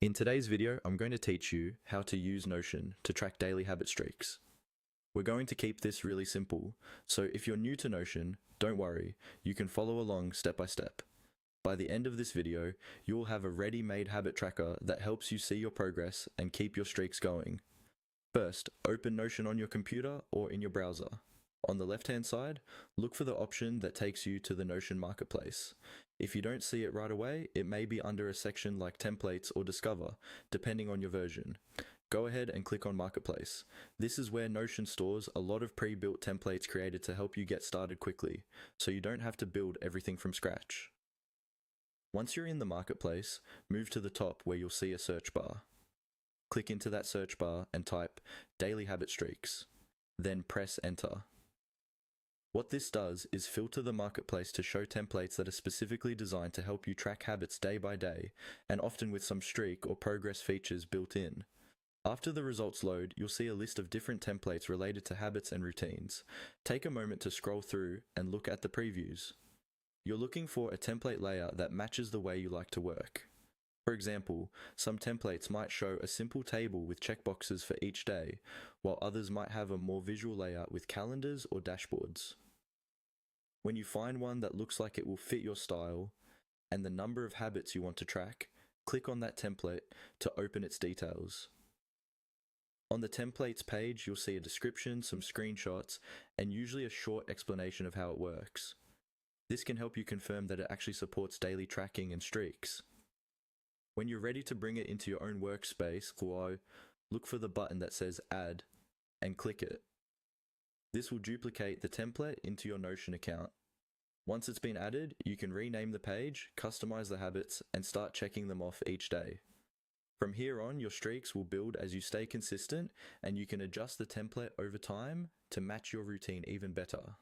In today's video, I'm going to teach you how to use Notion to track daily habit streaks. We're going to keep this really simple, so if you're new to Notion, don't worry, you can follow along step by step. By the end of this video, you will have a ready-made habit tracker that helps you see your progress and keep your streaks going. First, open Notion on your computer or in your browser. On the left-hand side, look for the option that takes you to the Notion Marketplace. If you don't see it right away, it may be under a section like Templates or Discover, depending on your version. Go ahead and click on Marketplace. This is where Notion stores a lot of pre-built templates created to help you get started quickly, so you don't have to build everything from scratch. Once you're in the Marketplace, move to the top where you'll see a search bar. Click into that search bar and type Daily Habit Streaks, then press Enter. What this does is filter the marketplace to show templates that are specifically designed to help you track habits day by day, and often with some streak or progress features built in. After the results load, you'll see a list of different templates related to habits and routines. Take a moment to scroll through and look at the previews. You're looking for a template layout that matches the way you like to work. For example, some templates might show a simple table with checkboxes for each day, while others might have a more visual layout with calendars or dashboards. When you find one that looks like it will fit your style and the number of habits you want to track, click on that template to open its details. On the templates page, you'll see a description, some screenshots, and usually a short explanation of how it works. This can help you confirm that it actually supports daily tracking and streaks. When you're ready to bring it into your own workspace, Flow, look for the button that says Add and click it. This will duplicate the template into your Notion account. Once it's been added, you can rename the page, customize the habits, and start checking them off each day. From here on, your streaks will build as you stay consistent, and you can adjust the template over time to match your routine even better.